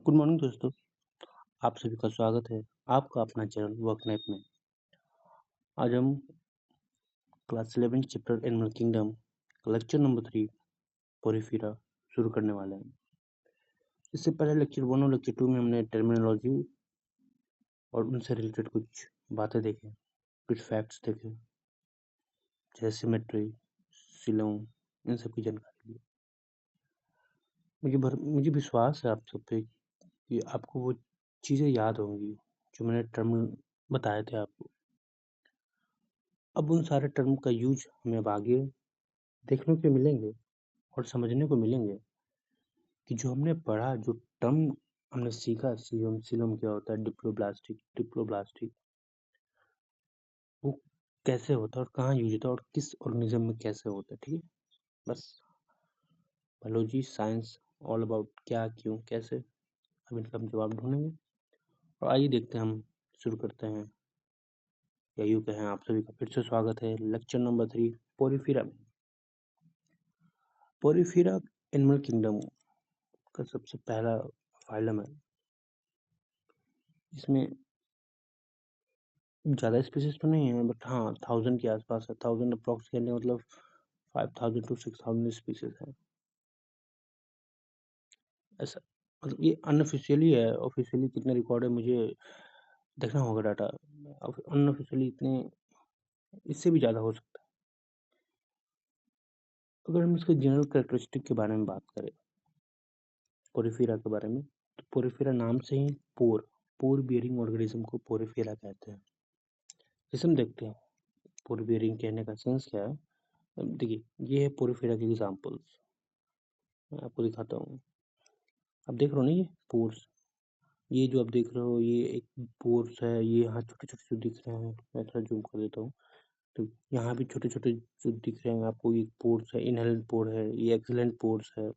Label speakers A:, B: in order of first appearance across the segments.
A: Good morning दोस्तों, आप सभी का स्वागत है आपका अपना चैनल वर्कनेट में। आज हम class 11 chapter animal kingdom lecture number 3 Porifera शुरू करने वाले हैं। इससे पहले लेक्चर 1 और लेक्चर 2 में हमने टर्मिनोलॉजी और उनसे रिलेटेड कुछ बातें देखे, कुछ फैक्ट्स देखे, जैसे सिमेट्री, सिलोन, इन सब की जानकारी ली। मुझे विश्वास है आप सब पे कि आपको वो चीज़ें याद होंगी जो मैंने टर्म बताए थे आपको। अब उन सारे टर्म का यूज हमें अब आगे देखने को मिलेंगे और समझने को मिलेंगे कि जो हमने पढ़ा, जो टर्म हमने सीखा, सीलम क्या होता है, डिप्लोब्लास्टिक वो कैसे होता है और कहाँ यूज होता है और किस ऑर्गेनिज्म में कैसे होता है। ठीक है, बस बायोलॉजी साइंस ऑल अबाउट क्या क्यों कैसे, अब इनका हम जवाब ढूंढेंगे। और आइए देखते हैं, हम शुरू करते हैं, या यूँ कहें आप सभी का फिर से स्वागत है लेक्चर नंबर 3 पोरीफेरा में। पोरीफेरा एनिमल किंगडम का सबसे पहला फाइलम है। इसमें ज़्यादा स्पीसीज तो नहीं है, बट हाँ 1000 के आसपास है। 1000 अप्रॉक्स कहने का मतलब 5000 to 6000 स्पीसीज है ऐसा। मतलब ये अनऑफिशियली है, ऑफिशियली कितने रिकॉर्ड है मुझे देखना होगा डाटा। अनऑफिशियली इतने, इससे भी ज़्यादा हो सकता है। अगर हम इसके जनरल कैरेक्टरिस्टिक के बारे में बात करें, पोरीफेरा के बारे में, तो पोरीफेरा नाम से ही पोर बियरिंग ऑर्गेनिज्म को पोरीफेरा कहते हैं। जैसे हम देखते हैं पोर बियरिंग कहने का सेंस क्या है। अब देखिए, ये है पोरीफेरा के एग्जाम्पल्स, मैं आपको दिखाता हूँ। आप देख रहे हो ना, ये पोर्स, ये जो आप देख रहे हो ये एक पोर्स है। ये यहाँ छोटे छोटे जो दिख रहे हैं, मैं थोड़ा जूम कर देता हूँ, तो यहाँ भी छोटे छोटे जो दिख रहे हैं आपको, ये पोर्स है, इनहेलेंट पोर है, ये एक्सीलेंट पोर्स है। तो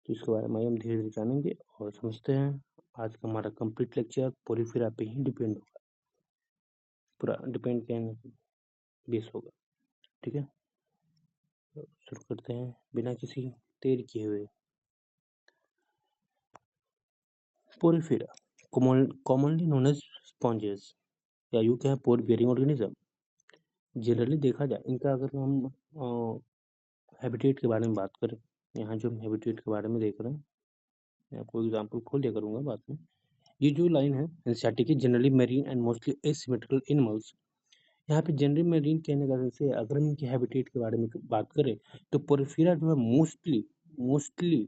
A: इसके बारे में हम धीरे धीरे जानेंगे और समझते हैं। आज का हमारा कंप्लीट लेक्चर पोरीफेरा पे ही डिपेंड होगा, पूरा डिपेंड कहने बेस होगा। ठीक है, तो शुरू करते हैं बिना किसी देर किए हुए। Porifera commonly known as sponges, या यूँ कहें पोर बियरिंग ऑर्गेनिज्म। जनरली देखा जाए, इनका अगर हम हैबिटेट के बारे में बात करें, यहाँ जो हम हैबिटेट के बारे में देख रहे हैं, मैं आपको एग्जांपल खोल दिया करूँगा बाद में। ये जो लाइन है एनसीईआरटी की, generally marine and mostly asymmetrical animals, यहाँ पे जनरली मेरीन कहने का से अगर हम इनके हैबिटेट के बारे में बात करें, तो पोरीफेरा जो है मोस्टली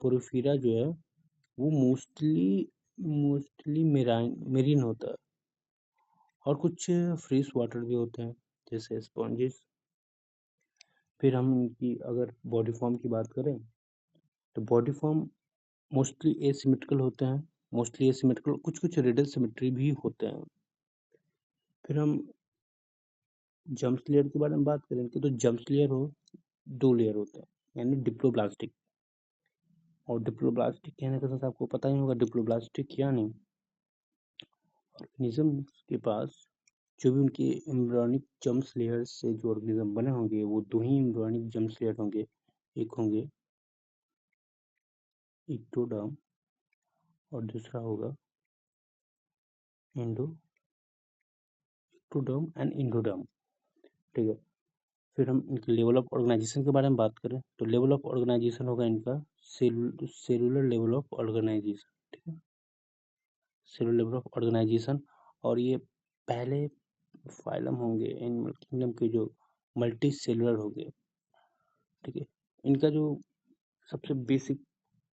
A: पोरीफेरा जो है वो मोस्टली मेरीन होता है, और कुछ फ्रेश वाटर भी होते हैं जैसे स्पॉन्जेस। फिर हम इनकी अगर बॉडी फॉर्म की बात करें, तो बॉडी फॉर्म मोस्टली एसिमेट्रिकल होते हैं, कुछ कुछ रेडियल सिमेट्री भी होते हैं। फिर हम जम्प्स लेयर के बारे में बात करेंगे, तो जम्प्स लेयर 2 लेयर होते हैं, यानी डिप्लोब्लास्टिक और डिप्लोब्लास्टिक कहने का सेंस आपको पता ही होगा। डिप्लोब्लास्टिक यानी ऑर्गेनिज्म के पास जो भी उनके एम्ब्रियोनिक जम्प्स लेयर से जो ऑर्गेनिज्म बने होंगे, वो 2 ही एम्ब्रियोनिक जम्प्स लेयर होंगे। एक होंगे इक्टोडर्म और दूसरा होगा इक्टोडर्म एंड एंडोडर्म। ठीक है, फिर हम इनके लेवल ऑफ ऑर्गेनाइजेशन के बारे में बात करें, तो लेवल ऑफ ऑर्गेनाइजेशन होगा इनका सेलुलर लेवल ऑफ ऑर्गेनाइजेशन। ठीक है, सेलुलर लेवल ऑफ ऑर्गेनाइजेशन। और ये पहले फाइलम होंगे एनिमल किंगडम के जो मल्टी सेलुलर होंगे। ठीक है, इनका जो सबसे बेसिक,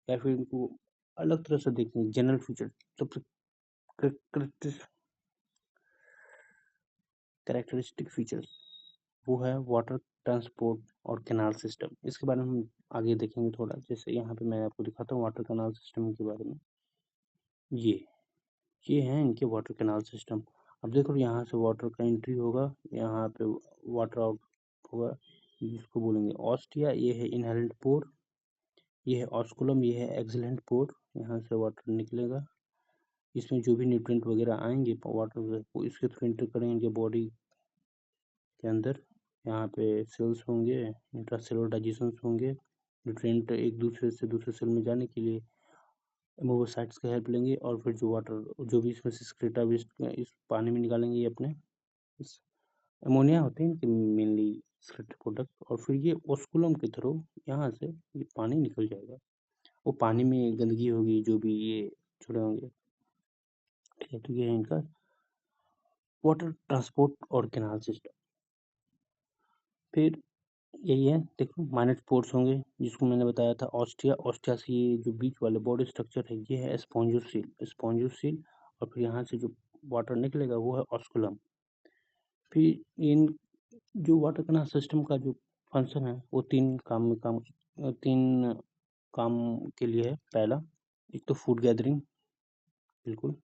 A: या फिर इनको अलग तरह से देखेंगे, जनरल फीचर, सबसे कैरेक्टरिस्टिक फीचर्स, वो है वाटर ट्रांसपोर्ट और कैनाल सिस्टम। इसके बारे में हम आगे देखेंगे थोड़ा। जैसे यहाँ पे मैं आपको दिखाता हूँ वाटर कैनाल सिस्टम के बारे में। ये है इनके वाटर कैनाल सिस्टम। अब देखो, यहाँ से वाटर का एंट्री होगा, यहाँ पे वाटर आउट होगा, जिसको बोलेंगे ऑस्टिया। ये है इनहेलेंट पोर, ये है ऑस्कुलम, ये है एक्सिलेंट पोर। यहाँ से वाटर निकलेगा, इसमें जो भी न्यूट्रिएंट वगैरह आएंगे वाटर को इसके थ्रू एंटर करेंगे बॉडी के अंदर। यहाँ पे सेल्स होंगे, इंट्रासेलुलर डाइजेशन होंगे, न्यूट्रिएंट एक दूसरे से दूसरे सेल में जाने के लिए एमोबोसाइट्स की हेल्प लेंगे और फिर जो वाटर जो भी इसमें से एक्सक्रीटा वेस्ट इस पानी में निकालेंगे ये अपने इस अमोनिया होते हैं इनके मेनली एक्सक्रीटेड प्रोडक्ट, और फिर ये ऑस्कुलम के थ्रू यहाँ से ये पानी निकल जाएगा। वो पानी में गंदगी होगी जो भी ये छोड़े होंगे, ठीक है। तो ये है इनका वाटर ट्रांसपोर्ट और कैनाल सिस्टम। फिर यही है, देखो माइनर पोर्स होंगे जिसको मैंने बताया था ऑस्टिया। ऑस्टिया से ये जो बीच वाले बॉडी स्ट्रक्चर है ये है स्पॉन्जोसील। स्पॉन्जोसील और फिर यहाँ से जो वाटर निकलेगा वो है ऑस्कुलम। फिर इन जो वाटर कैनाल सिस्टम का जो फंक्शन है वो तीन काम के लिए है। पहला, एक तो फूड गैदरिंग, बिल्कुल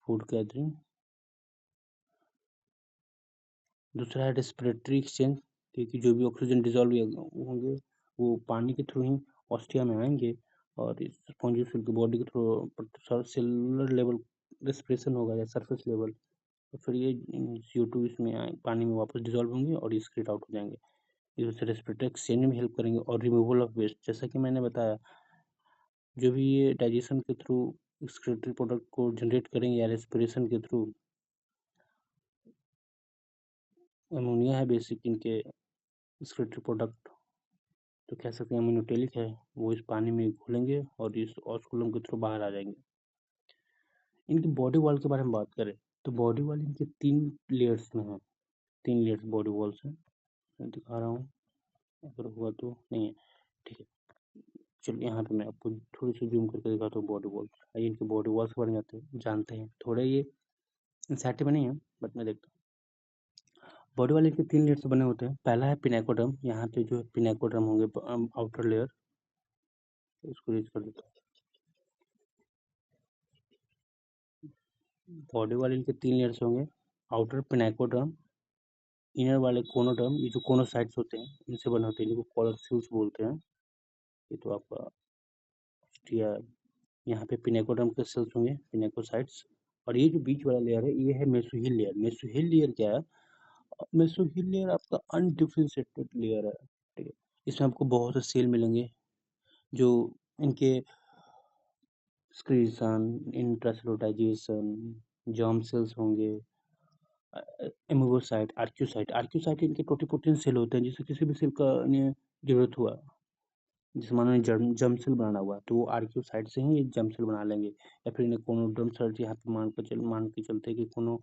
A: फूड गैदरिंग। दूसरा है रेस्पिरेटरी एक्सचेंज, क्योंकि जो भी ऑक्सीजन डिजॉल्व होंगे वो पानी के थ्रू ही ऑस्टिया में आएंगे और इस स्पॉन्जियोसिल की बॉडी के थ्रू सेलुलर लेवल रेस्पिरेशन होगा या सरफेस लेवल, तो फिर ये CO2 इसमें पानी में वापस डिजॉल्व होंगे और ये स्क्रीट आउट हो जाएंगे। इस वजह से रेस्पिरेटरी एक्सचेंज में हेल्प करेंगे। और रिमूवल ऑफ वेस्ट, जैसा कि मैंने बताया, जो भी ये डाइजेशन के थ्रू एक्सक्रीटरी प्रोडक्ट को जनरेट करेंगे या रेस्पिरेशन के थ्रू, अमोनिया है बेसिक इनके एक्सक्रीटरी प्रोडक्ट, तो कह सकते हैं अमीनोटेलिक है, वो इस पानी में घुलेंगे और इस ऑस्कुलम के थ्रू बाहर आ जाएंगे। इनकी बॉडी वॉल के बारे में बात करें तो बॉडी वॉल इनके 3 लेयर्स में है। 3 लेयर्स बॉडी वॉल्स हैं, मैं दिखा रहा हूँ अगर हुआ तो। नहीं है, ठीक है। चलिए यहाँ पे मैं आपको थोड़ी सी जूम करके दिखाता हूँ बॉडी वॉल्स। आइए इनके बॉडी वॉल्स के बारे में जानते हैं। थोड़े ये इंसाइटिव में नहीं है बट मैं देखता हूँ। बॉडी वाले के 3 लेयर से बने होते हैं। पहला है पिनेकोडर्म, यहाँ पे जो है पिनेकोडर्म होंगे आउटर लेयर, इसको रीच कर देता हूँ। बॉडी वाले इनके 3 लेयर्स होंगे, आउटर पिनेकोडर्म, इनर वाले कोनोडर्म, ये जो कोनोसाइट्स होते हैं इनसे बने होते हैं, जिनको कॉलरस्यूल्स बोलते हैं। ये तो आपका यहाँ पे पिनेकोडर्म के सेल्स होंगे, पिनेकोसाइट्स। और ये जो बीच वाला लेयर है ये है मेसोहिल लेयर। मेसोहिल लेयर क्या है? मेसोहिल लेयर आपका अनडिफरेंशिएटेड लेयर है, ठीक है। इसमें आपको बहुत से सेल मिलेंगे जो इनके स्क्रीसन, इंट्रासेलुलाइजेशन, जर्म सेल्स होंगे, एमोबोसाइट, आर्क्यूसाइट। आर्क्यूसाइट इनके टोटिपोटेंट सेल होते हैं, जिसे किसी भी सेल का जरूरत हुआ, जिस मानो जर्म सेल बनाना हुआ तो वो आर्क्यूसाइट से ही जर्म सेल बना लेंगे। या फिर इन्हें कोनोडर्म सेल्स, यहाँ पे मान के चलते कि कोनो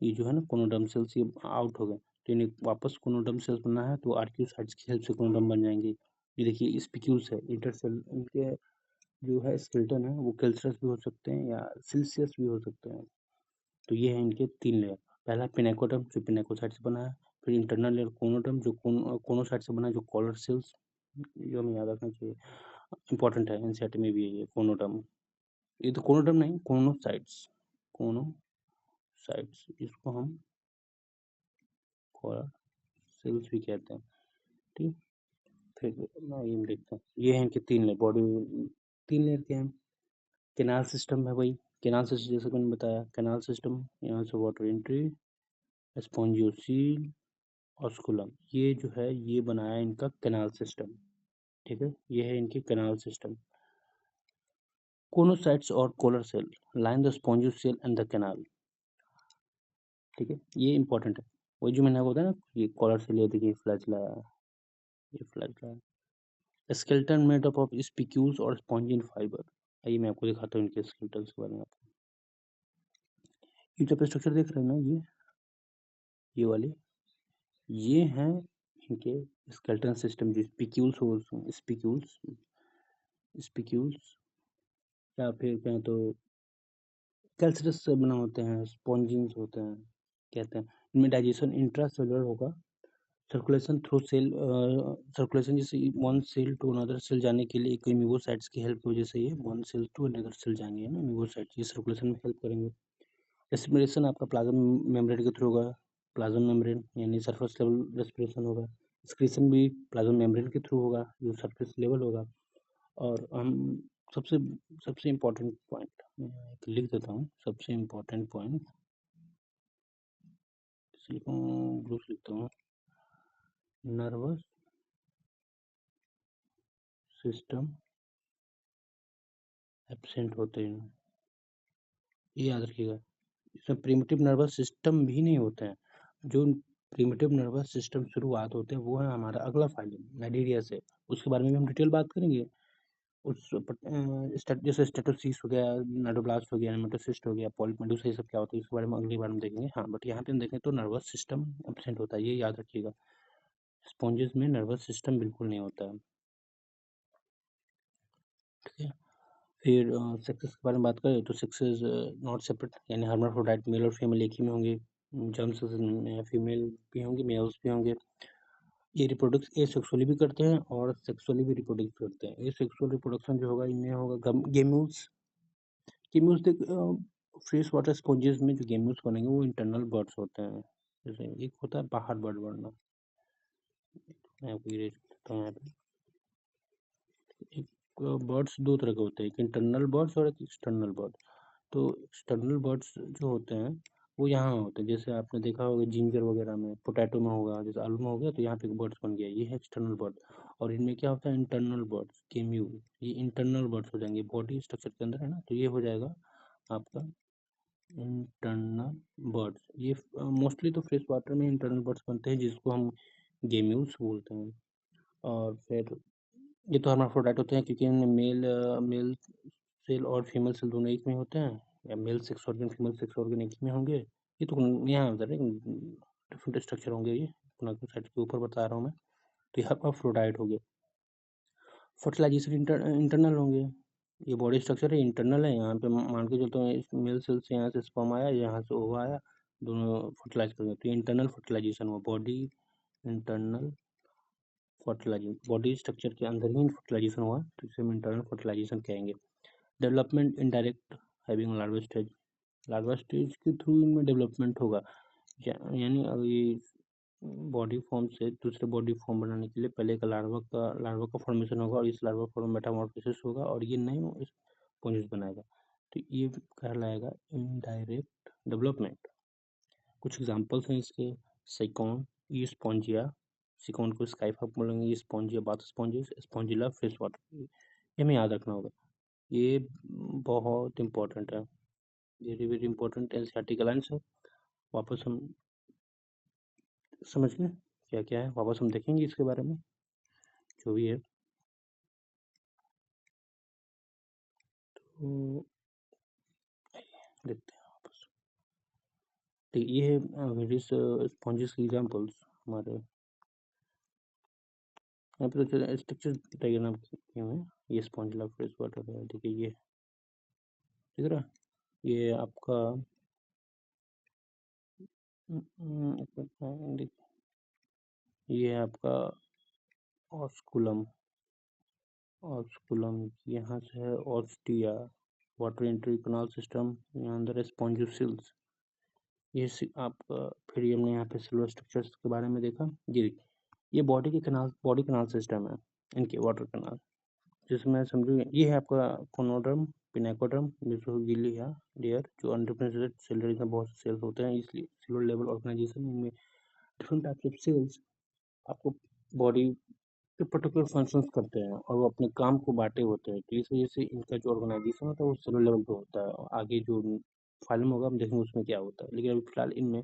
A: ये जो है ना कोनोडर्म सेल्स ये आउट हो गए, तो इन्हें वापस कोनोडर्म सेल्स बनना है तो आर्क्यूसाइट्स की हेल्प से कोनोडर्म बन जाएंगे। ये देखिए स्पिक्यूल्स है, इंटरसेल इनके जो है स्केलेटन है वो कैल्सियस भी हो सकते हैं या सिलिशियस भी हो सकते हैं। तो ये है इनके 3 लेयर। पहला पिनेकोडर्म जो पिनेकोसाइट से बना है, फिर इंटरनल लेयर कोनोडर्म जो कोनोसाइट से बना है, जो कॉलर सेल्स, जो हमें याद रखना चाहिए, इंपॉर्टेंट है, एनसीईआरटी में भी है ये कोनोडर्म। ये तो कोनोडर्म नहीं, कोनोसाइट्स, कोनोसाइट्स इसको हम कॉलर सेल्स भी कहते हैं, ठीक। फिर मैं ये देखता हूँ, ये है इनके 3 लेयर बॉडी। 3 लेयर के हैं। कैनाल सिस्टम है वही, कैनाल सिस्टम जैसे मैंने बताया, कैनाल सिस्टम यहाँ से वाटर एंट्री, स्पॉन्जियोसील, ऑस्कुलम, ये जो है ये बनाया इनका कैनाल सिस्टम, ठीक है। ये है इनकी कैनाल सिस्टम। कोनोसाइट्स और collar cell line the spongocoel and the canal, ठीक है। ये इंपॉर्टेंट है, वही जो मैंने बताया ना, ये कॉलर सेल, ये देखिए फ्लैच लाया, ये फ्लैच लाया। Skeleton made up of spicules और स्पॉन्जिन फाइबर। आइए मैं आपको दिखाता हूँ इनके स्केलेटन के बारे में। ये जो स्ट्रक्चर देख रहे हैं ना, ये वाले, ये हैं इनके स्केलेटन सिस्टम, जो स्पिक्यूल्स स्पिक्यूल्स या फिर कहें तो कैल्सियस से बना होते हैं, स्पॉन्जिन्स होते हैं, कहते हैं। इनमें डाइजेशन इंट्रासेलुलर होगा, सर्कुलेशन थ्रू सेल, सर्कुलेशन जैसे one cell to another cell जाने के लिए एक इम्यूनोसाइट्स की हेल्प की वजह से ये one cell to another cell जाएंगे ना, इम्यूनोसाइट्स ये सर्कुलेशन में हेल्प करेंगे। रेस्पिरेशन आपका प्लाज्मा मेम्ब्रेन के थ्रू होगा, प्लाज्मा मेम्ब्रेन यानी सरफेस लेवल रेस्पिरेशन होगा। एक्सक्रीशन भी प्लाज्मा मेम्ब्रेन के थ्रू होगा जो सरफेस लेवल होगा। और हम सबसे सबसे इम्पोर्टेंट पॉइंट लिख देता हूँ, सबसे इम्पोर्टेंट पॉइंट लिखता हूँ, नर्वस सिस्टम एब्सेंट होते हैं, ये याद रखिएगा। इसमें प्रिमिटिव नर्वस सिस्टम भी नहीं होते हैं। जो प्रिमिटिव नर्वस सिस्टम शुरुआत होते हैं वो है हमारा अगला फाइलम नाइडेरिया से, उसके बारे में भी हम डिटेल बात करेंगे। उस जैसे स्टेटोसिस हो गया, नाइडोब्लास्ट हो गया, नेमेटोसिस्ट हो गया, पॉलिप मेडुसा, ये सब क्या होता है इसके बारे में अगली बार हम देखेंगे। हाँ, बट यहाँ पे हम देखें तो नर्वस सिस्टम एब्सेंट होता है, ये याद रखिएगा। स्पॉन्जेस में नर्वस सिस्टम बिल्कुल नहीं होता है, ठीक है। फिर सेक्सेस के बारे में बात करें तो सेक्सेस नॉट सेपरेट, यानी हर्माफ्रोडाइट मेल और फीमेल एक ही में होंगे। जर्म में फीमेल भी होंगे, मेल्स भी होंगे। ये रिप्रोडक्ट ए सेक्सुअली भी करते हैं और सेक्सुअली भी रिप्रोड्यूस करते हैं। ये सेक्सुअल रिप्रोडक्शन जो होगा इनमें होगा गेम्यूल्स। गेम्यूल्स देख फ्रेश वाटर स्पॉन्जेस में जो गेम्यूल्स बनेंगे वो इंटरनल बर्ड्स होते हैं। जैसे एक होता है बाहर बर्ड बनना, मैं आपको इरेज करता हूँ यहाँ पे। एक बर्ड्स दो तरह के होते हैं, एक इंटरनल बर्ड्स और एक एक्सटर्नल बर्ड। तो एक्सटर्नल बर्ड्स जो होते हैं वो यहाँ होते हैं, जैसे आपने देखा होगा जिंजर वगैरह में, पोटैटो में होगा, जैसे आलू में हो गया, तो यहाँ पे बर्ड्स बन गया, ये है एक्सटर्नल बर्ड। और इनमें क्या होता है इंटरनल बर्ड्स, केम्यू, ये इंटरनल बर्ड्स हो जाएंगे, बॉडी स्ट्रक्चर के अंदर है ना, तो ये हो जाएगा आपका इंटरनल बर्ड्स। ये मोस्टली तो फ्रेश वाटर में इंटरनल बर्ड्स बनते हैं जिसको हम गेम्यूल्स बोलते हैं। और फिर ये तो हर्माफ्रोडाइट होते हैं क्योंकि इनमें मेल सेल और फीमेल सेल दोनों एक में होते हैं, या male sex organ female sex organ एक में होंगे। ये तो यहाँ डिफरेंट स्ट्रक्चर होंगे, ये साइड के ऊपर बता रहा हूँ मैं। तो ये हर्माफ्रोडाइट हो गए। फर्टिलाइजेशन इंटरनल होंगे, ये बॉडी स्ट्रक्चर है इंटरनल है, यहाँ पे मान के चलते हैं मेल सेल से यहाँ से स्पर्म आया, यहाँ से ओवा आया, दोनों फर्टिलाइज कर तो इंटरनल फर्टिलाइजेशन हुआ, body internal fertilization, body structure के अंदर ही फर्टिलाइजेशन हुआ, तो इसे हम इंटरनल फर्टिलाइजेशन कहेंगे। Development indirect having larva stage, larva stage के थ्रू इनमें डेवलपमेंट होगा, यानी अब ये बॉडी फॉर्म से दूसरे बॉडी फॉर्म बनाने के लिए पहले एक लार्वा का फॉर्मेशन होगा, और इस लार्वा फॉर्म मेटामॉर्फोसिस होगा और ये नए स्पॉन्जेस बनाएगा, तो ये कहलाएगा इनडायरेक्ट डेवलपमेंट। कुछ एग्जांपल्स हैं इसके, साइकॉन, ई स्पॉन्जिया, सिकॉन को स्काईफॉक बोलेंगे, ये Spongia bath sponges, Spongilla fresh water, ये हमें याद रखना होगा, ये बहुत इंपॉर्टेंट है, वेरी वेरी इंपॉर्टेंट एनसीईआरटी का लाइन्स है। वापस हम समझ गए क्या क्या है, वापस हम देखेंगे इसके बारे में जो भी है। तो देखते हैं वापस, तो ये है वेरियस स्पॉन्जेस के एग्जांपल्स हमारे यहाँ पे। तो स्ट्रक्चर डायग्राम किए हुए हैं, ये स्पॉन्जिला फ्रेश वाटर है, देखिए ये दिख रहा है, ये आपका ये है आपका ऑस्कुलम, ऑस्कुलम यहाँ से है ostia, water entry canal system, यहाँ अंदर है स्पॉन्जियोसिल्स, ये आपका। फिर हमने यहाँ पे सिल्वर स्ट्रक्चर्स के बारे में देखा, ये बॉडी कनाल सिस्टम है, इनके वाटर कनाल, जिसमें समझो ये है आपका कोनोड्रम, पिनेकोड्रम, जिसको गिल्ली है लेयर, जो अनडिफरेंशिएटेड सेल, इसमें बहुत से सेल्स होते हैं, इसलिए सेलुलर लेवल ऑर्गेनाइजेशन, इनमें डिफरेंट टाइप्स ऑफ सेल्स आपको बॉडी के पर्टिकुलर फंक्शंस करते हैं और वो अपने काम को बांटे होते हैं, तो इस वजह से इनका जो ऑर्गेनाइजेशन होता है वो सेलुलर लेवल पे होता है, और आगे जो फाइलम होगा हम देखेंगे उसमें क्या होता है, लेकिन अभी फिलहाल इनमें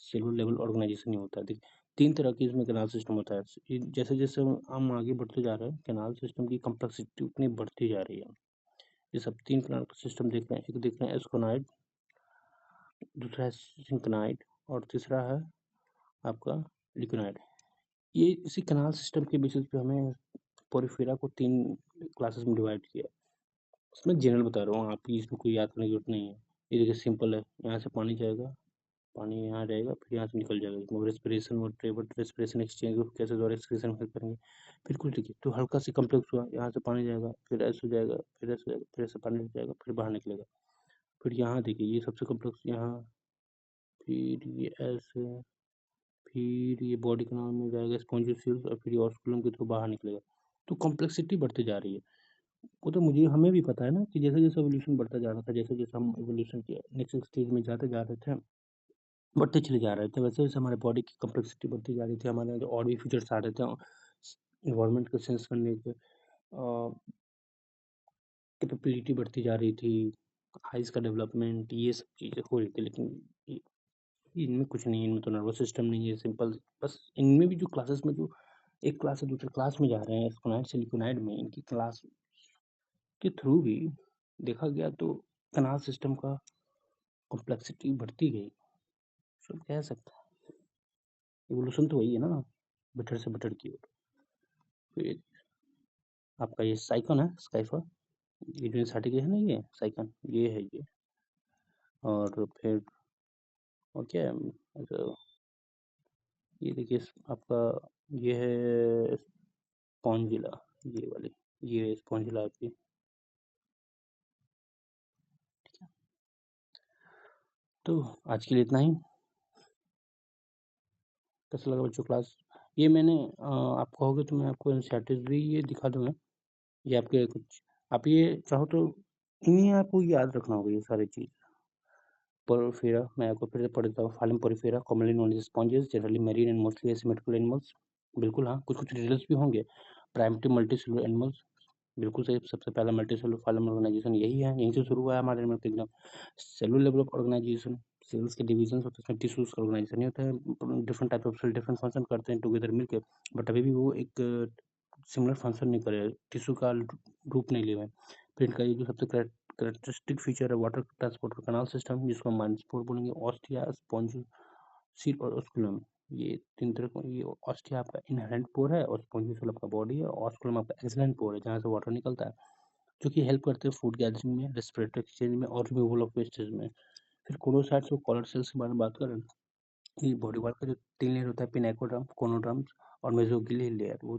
A: सेलुलर लेवल ऑर्गेनाइजेशन नहीं होता है। देखिए 3 तरह की इसमें कैनाल सिस्टम होता है, जैसे जैसे हम आगे बढ़ते जा रहे हैं कैनाल सिस्टम की कम्प्लेक्सिटी उतनी बढ़ती जा रही है। ये सब 3 कैनाल सिस्टम देख रहे हैं, एक देख रहे हैं एस्कोनाइड, दूसरा है सिंक्नाइड, और तीसरा है आपका लिक्विनाइड। ये इसी कैनाल सिस्टम के बेसिस पे हमें पोरिफेरा को 3 क्लासेस में डिवाइड किया है। उसमें जनरल बता रहा हूँ, आपकी इसमें कोई याद करने की जरूरत नहीं है। ये देखिए सिंपल है, यहाँ से पानी जाएगा, पानी यहाँ जाएगा, फिर यहाँ से निकल जाएगा, इसमें रेस्पिरेशन और रेस्पिरेशन एक्सचेंज कैसे द्वारा एक्सक्रीशन करेंगे। फिर कुछ देखिए तो हल्का सी कम्प्लेक्स हुआ, यहाँ से पानी जाएगा, फिर ऐसे हो जाएगा, फिर ऐसे जाएगा, फिर ऐसे पानी जाएगा, फिर बाहर निकलेगा। फिर यहाँ देखिए ये सबसे कम्प्लेक्स यहाँ, फिर ये ऐसे, फिर ये बॉडी के नाम में जाएगा स्पॉन्जियोसिल्स, और फिर ये ऑस्कुलम के थ्रू बाहर निकलेगा। तो कॉम्प्लेक्सिटी बढ़ती जा रही है, वो तो मुझे हमें भी पता है ना कि जैसे जैसे एवोल्यूशन बढ़ता जा रहा था, जैसे जैसे हम एवोल्यूशन के नेक्स्ट स्टेज में जाते जा रहे थे, बढ़ते चले जा रहे थे, वैसे वैसे हमारे बॉडी की कम्प्लेक्सिटी बढ़ती जा रही थी, हमारे जो और भी फीचर्स आ रहे थे इन्वायरमेंट को सेंस करने के, कैपेबिलिटी बढ़ती जा रही थी, आइज़ का डेवलपमेंट, ये सब चीज़ें हो रही थी, लेकिन इनमें कुछ नहीं है, इनमें तो नर्वस सिस्टम नहीं है, सिंपल बस इनमें भी जो क्लासेस में जो एक क्लास से दूसरे क्लास में जा रहे हैं एक्सोनाइट से लिक्विनाइट में, इनकी क्लास के थ्रू भी देखा गया तो कैनाल सिस्टम का कॉम्प्लेक्सिटी बढ़ती गई, सब कह सकते हैं। इवोल्यूशन तो वही है ना, बेटर से बेटर की ओर। फिर आपका ये साइकन है, स्काइफर, ये जो इंसाटिक है ना, ये साइकन ये है ये। और फिर और क्या है, तो ये देखिए आपका ये है स्पॉन्जिला, ये वाली, ये स्पॉन्जिला आपकी। तो आज के लिए इतना ही। कैसा लगा बच्चों क्लास? ये मैंने आप कहोगे तो मैं आपको एनसीईआरटी भी ये दिखा दूंगा, ये आपके कुछ आप ये चाहो तो इन्हीं आपको याद रखना होगा ये सारी चीज़। पोरिफेरा मैं आपको फिर से पढ़ देता हूँ। Phylum porifera commonly known as sponges, generally marine and mostly asymmetrical animals. बिल्कुल हाँ, कुछ कुछ डिटेल्स भी होंगे। प्राइमेटिव मल्टीसेलुलर एनिमल्स, बिल्कुल सही। सबसे पहला मल्टीसेलुलर फाइलम ऑर्गेनाइजेशन यही है, यहीं से शुरू हुआ है हमारे animal kingdom. Cellular level of organization, cells के डिवीजन होते हैं, उसमें टिश्यूज का ऑर्गेनाइजेशन नहीं होता है, different type of cell different function करते हैं टुगेदर मिलके, बट अभी भी वो एक सिमिलर फंक्शन नहीं करे, टिश्यू का रूप नहीं लिया है। फिर इनका ये जो सबसे कैरेक्टरिस्टिक फीचर है वाटर ट्रांसपोर्ट कैनाल सिस्टम, जिसको हम माइनस्पोर बोलेंगे, ऑस्टिया, स्पॉन्जियोसिल और ऑस्कुलम। ये तीन तरह का, ये ऑस्टिया आपका इनहेरेंट पोर है और स्पॉन्जियोसिल आपका बॉडी है, और ऑस्कुलम आपका एक्सलेंट पोर है जहाँ से वाटर निकलता है, जो कि हेल्प करते हैं फूड गैदरिंग में, रेस्पिरेटरी एक्सचेंज में और रिमूवल ऑफ वेस्टेज में। फिर कोलोसाइट्स और कॉलर सेल्स के बारे में बात करें, ये बॉडी वाल का जो 3 लेयर होता है, पिनेकोडर्म, कोनोडर्म्स और मेसोगिल लेयर, वो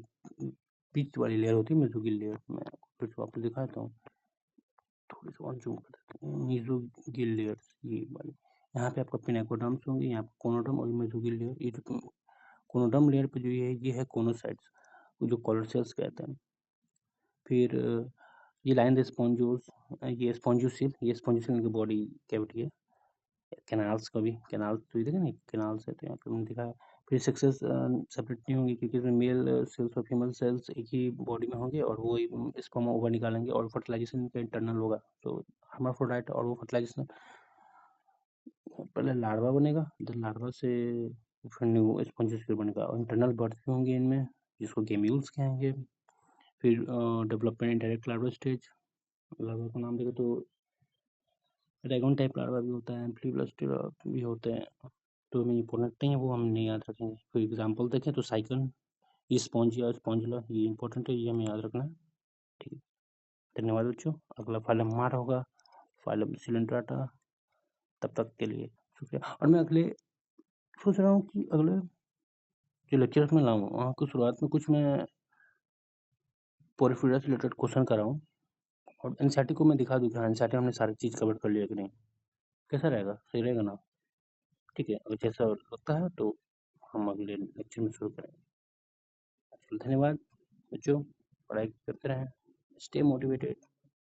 A: बीच वाली लेयर होती है मेसोगिल लेयर। मैं फिर से आपको दिखाता हूँ, थोड़ी सी और जूम कर देते हैं। मेसोगिल लेयर ये वाली, यहाँ पे आपका पिनेकोडर्म्स होंगे, यहाँ पे कोनोडर्म और मेसोगिल लेयर। ये जो कोनोडर्म लेयर पे जो ये है कोनोसाइट्स, जो कॉलर सेल्स कहते हैं। फिर ये लाइन स्पॉन्जोस, ये स्पॉन्जोसिल, ये स्पॉन्जोसिल की बॉडी कैविटी है। कैनाल्स का भी, कैनाल्स तो देखे नहीं, कैनाल्स है तो यहाँ पे हमने दिखा है। फिर सेक्सेस सेपरेट नहीं होंगी, क्योंकि इसमें मेल सेल्स और फीमेल सेल्स एक ही बॉडी में होंगे और वो स्पर्म ओवर निकालेंगे और फर्टिलाइजेशन का इंटरनल होगा। तो हर्माफ्रोडाइट, और वो फर्टिलाइजेशन पहले लार्वा बनेगा, फिर लार्वा से फिर न्यू स्पॉन्जियोस्फीयर बनेगा, और इंटरनल बर्थ भी होंगे इनमें, जिसको गेम्यूल्स कहेंगे। फिर development indirect larva stage, larva का नाम देखें तो ड्रैगन टाइप लार्वा भी होता है, एम्फीब्लास्टिड भी होते हैं, तो हमें इम्पोर्टेंट नहीं है, वो हम नहीं याद रखेंगे। कोई एग्जांपल देखें तो साइकन, ये स्पॉन्जिया स्पॉन्जिला, ये इंपॉर्टेंट है, ये हमें याद रखना है। ठीक है, धन्यवाद बच्चों। अगला फाइलम हमारा होगा फाइलम सिलेंड्राटा। तब तक के लिए शुक्रिया। और मैं अगले सोच रहा हूँ कि अगले जो लेक्चर्स में लाऊँ, वहाँ की शुरुआत में कुछ मैं पोरिफेरा से रिलेटेड क्वेश्चन कराऊँ, और एनसीईआरटी को मैं दिखा दूँ कि हाँ एनसीईआरटी हमने सारी चीज़ कवर कर लिया कि नहीं। कैसा रहेगा? सही रहेगा ना? ठीक है, अगर जैसा लगता है तो हम अगले लेक्चर में शुरू करेंगे। धन्यवाद बच्चों, पढ़ाई करते रहें, स्टे मोटिवेटेड।